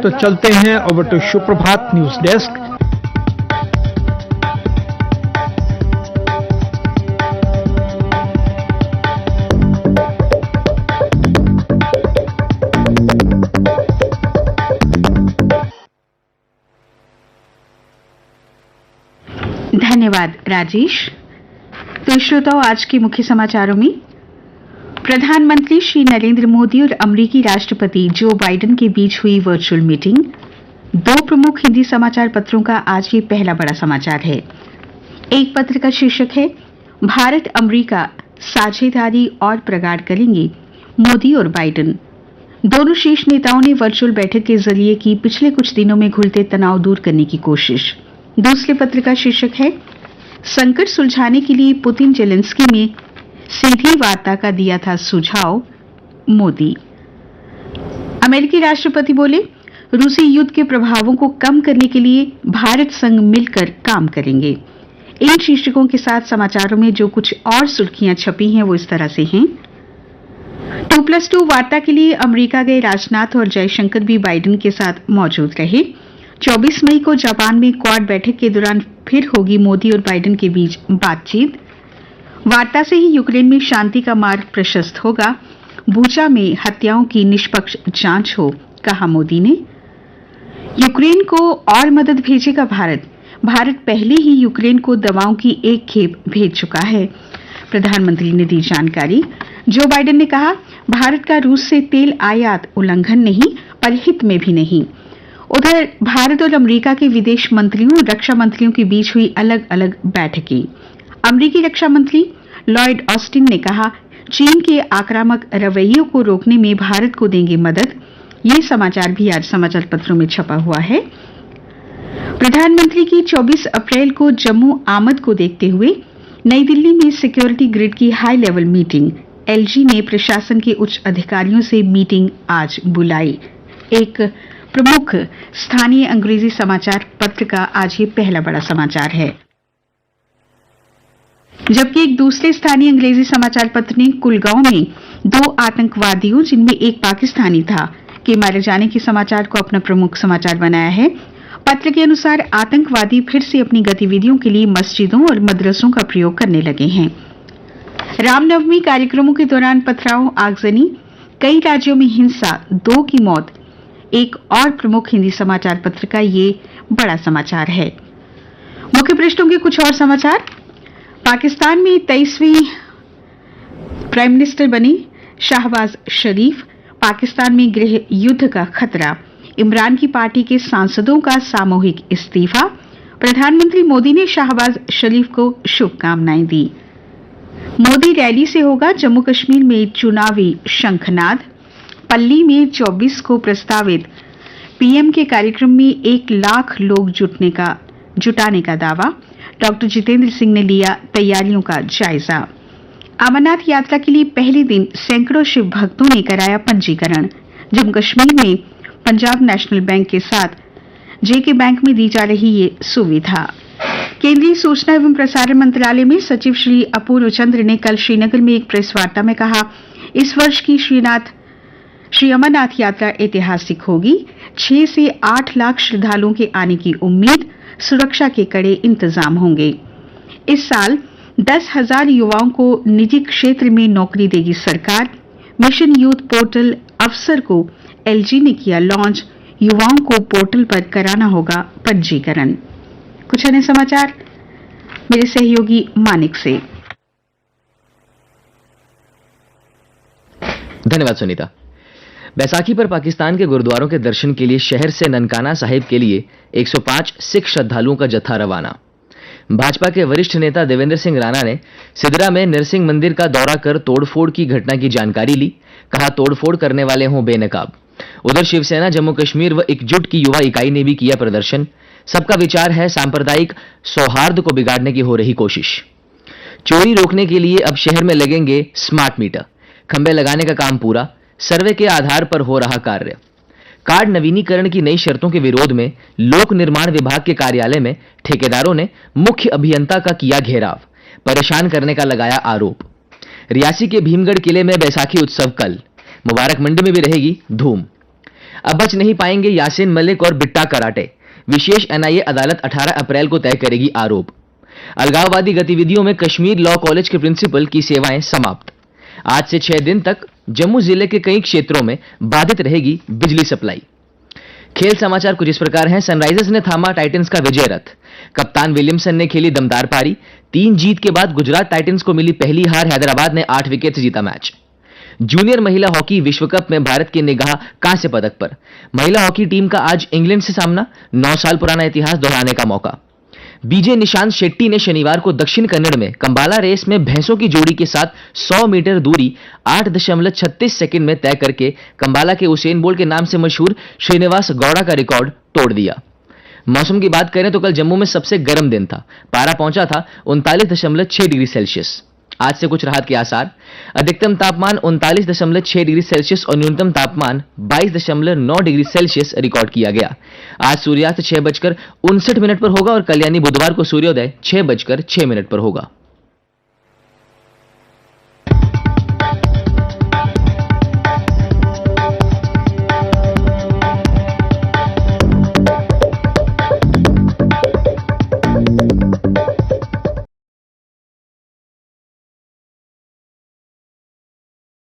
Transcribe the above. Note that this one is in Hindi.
तो चलते हैं ओवर टू सुप्रभात न्यूज डेस्क। धन्यवाद राजेश। तो श्रोताओं, आज के मुख्य समाचारों में प्रधानमंत्री श्री नरेंद्र मोदी और अमेरिकी राष्ट्रपति जो बाइडेन के बीच हुई वर्चुअल मीटिंग। दो प्रमुख हिंदी समाचार पत्रों का आज ये पहला बड़ा समाचार है। एक पत्र का शीर्षक है भारत अमेरिका साझेदारी और प्रगाढ़ करेंगे, मोदी और बाइडेन। दोनों शीर्ष नेताओं ने वर्चुअल बैठक के जरिए की पिछले कुछ दिनों में घुलते तनाव दूर करने की कोशिश। दूसरे पत्र का शीर्षक है संकट सुलझाने के लिए पुतिन जेलेंस्की में सीधी वार्ता का दिया था सुझाव, मोदी। अमेरिकी राष्ट्रपति बोले रूसी युद्ध के प्रभावों को कम करने के लिए भारत संग मिलकर काम करेंगे। इन शीर्षकों के साथ समाचारों में जो कुछ और सुर्खियां छपी हैं वो इस तरह से हैं। 2+2 वार्ता के लिए अमेरिका गए राजनाथ और जयशंकर भी बाइडेन के साथ मौजूद रहे। 24 मई को जापान में क्वाड बैठक के दौरान फिर होगी मोदी और बाइडेन के बीच बातचीत। वार्ता से ही यूक्रेन में शांति का मार्ग प्रशस्त होगा। बूचा में हत्याओं की निष्पक्ष जांच हो, कहा मोदी ने। यूक्रेन को और मदद भेजेगा भारत। भारत पहले ही यूक्रेन को दवाओं की एक खेप भेज चुका है, प्रधानमंत्री ने दी जानकारी। जो बाइडेन ने कहा भारत का रूस से तेल आयात उल्लंघन नहीं पर हित में भी नहीं। उधर भारत और अमेरिका के विदेश मंत्रियों और रक्षा मंत्रियों के बीच हुई अलग अलग बैठकें। अमेरिकी रक्षा मंत्री लॉयड ऑस्टिन ने कहा चीन के आक्रामक रवैये को रोकने में भारत को देंगे मदद। ये समाचार भी आज समाचार पत्रों में छपा हुआ है। प्रधानमंत्री की 24 अप्रैल को जम्मू आमद को देखते हुए नई दिल्ली में सिक्योरिटी ग्रिड की हाई लेवल मीटिंग। एलजी ने प्रशासन के उच्च अधिकारियों से मीटिंग आज बुलाई। एक प्रमुख स्थानीय अंग्रेजी समाचार पत्र का आज ये पहला बड़ा समाचार है। जबकि एक दूसरे स्थानीय अंग्रेजी समाचार पत्र ने कुलगांव में 2 आतंकवादियों, जिनमें एक पाकिस्तानी था, के मारे जाने के समाचार को अपना प्रमुख समाचार बनाया है। पत्र के अनुसार आतंकवादी फिर से अपनी गतिविधियों के लिए मस्जिदों और मदरसों का प्रयोग करने लगे हैं। रामनवमी कार्यक्रमों के दौरान पथराव, आगजनी, कई राज्यों में हिंसा, 2 की मौत। एक और प्रमुख हिंदी समाचार पत्र का ये बड़ा समाचार है। मुख्य पृष्ठों के कुछ और समाचार। पाकिस्तान में 23वीं प्राइम मिनिस्टर बने शाहबाज शरीफ। पाकिस्तान में गृह युद्ध का खतरा। इमरान की पार्टी के सांसदों का सामूहिक इस्तीफा। प्रधानमंत्री मोदी ने शाहबाज शरीफ को शुभकामनाएं दी। मोदी रैली से होगा जम्मू कश्मीर में चुनावी शंखनाद। पल्ली में 24 को प्रस्तावित पीएम के कार्यक्रम में 1 लाख लोग जुटाने का दावा। डॉक्टर जितेंद्र सिंह ने लिया तैयारियों का जायजा। अमरनाथ यात्रा के लिए पहले दिन सैकड़ों शिव भक्तों ने कराया पंजीकरण। जम्मू कश्मीर में पंजाब नेशनल बैंक के साथ जेके बैंक में दी जा रही ये सुविधा। केंद्रीय सूचना एवं प्रसारण मंत्रालय में सचिव श्री अपूर्व चंद्र ने कल श्रीनगर में एक प्रेस वार्ता में कहा इस वर्ष की श्री अमरनाथ यात्रा ऐतिहासिक होगी। 6 से 8 लाख श्रद्धालुओं के आने की उम्मीद। सुरक्षा के कड़े इंतजाम होंगे। इस साल 10,000 युवाओं को निजी क्षेत्र में नौकरी देगी सरकार। मिशन यूथ पोर्टल अफसर को एलजी ने किया लॉन्च। युवाओं को पोर्टल पर कराना होगा पंजीकरण। कुछ अन्य समाचार मेरे सहयोगी मानिक से। धन्यवाद सुनीता। बैसाखी पर पाकिस्तान के गुरुद्वारों के दर्शन के लिए शहर से ननकाना साहिब के लिए 105 सिख श्रद्धालुओं का जत्था रवाना। भाजपा के वरिष्ठ नेता देवेंद्र सिंह राणा ने सिदरा में नरसिंह मंदिर का दौरा कर तोड़फोड़ की घटना की जानकारी ली। कहा तोड़फोड़ करने वाले हों बेनकाब। उधर शिवसेना जम्मू कश्मीर व एकजुट की युवा इकाई ने भी किया प्रदर्शन। सबका विचार है सांप्रदायिक सौहार्द को बिगाड़ने की हो रही कोशिश। चोरी रोकने के लिए अब शहर में लगेंगे स्मार्ट मीटर। खंबे लगाने का काम पूरा। सर्वे के आधार पर हो रहा कार्य। कार्ड नवीनीकरण की नई शर्तों के विरोध में लोक निर्माण विभाग के कार्यालय में ठेकेदारों ने मुख्य अभियंता का किया घेराव। परेशान करने का लगाया आरोप। रियासी के भीमगढ़ किले में बैसाखी उत्सव कल। मुबारक मंडी में भी रहेगी धूम। अब बच नहीं पाएंगे यासीन मलिक और बिट्टा कराटे, विशेष एनआईए अदालत 18 अप्रैल को तय करेगी आरोप। अलगाववादी गतिविधियों में कश्मीर लॉ कॉलेज के प्रिंसिपल की सेवाएं समाप्त। आज से 6 दिन तक जम्मू जिले के कई क्षेत्रों में बाधित रहेगी बिजली सप्लाई। खेल समाचार कुछ इस प्रकार हैं। सनराइजर्स ने थामा टाइटंस का विजय रथ। कप्तान विलियमसन ने खेली दमदार पारी। 3 जीत के बाद गुजरात टाइटंस को मिली पहली हार। हैदराबाद ने 8 विकेट से जीता मैच। जूनियर महिला हॉकी विश्व कप में भारत की निगाह कांस्य पदक पर। महिला हॉकी टीम का आज इंग्लैंड से सामना। 9 साल पुराना इतिहास दोहराने का मौका। बीजे निशांत शेट्टी ने शनिवार को दक्षिण कन्नड़ में कंबाला रेस में भैंसों की जोड़ी के साथ 100 मीटर दूरी 8.36 सेकंड में तय करके कंबाला के उसेन बोल्ट के नाम से मशहूर श्रीनिवास गौड़ा का रिकॉर्ड तोड़ दिया। मौसम की बात करें तो कल जम्मू में सबसे गर्म दिन था। पारा पहुंचा था 39.6 डिग्री सेल्सियस। आज से कुछ राहत के आसार। अधिकतम तापमान 39.6 डिग्री सेल्सियस और न्यूनतम तापमान 22.9 डिग्री सेल्सियस रिकॉर्ड किया गया। आज सूर्यास्त 6:59 पर होगा और कल यानी बुधवार को सूर्योदय 6:06 पर होगा।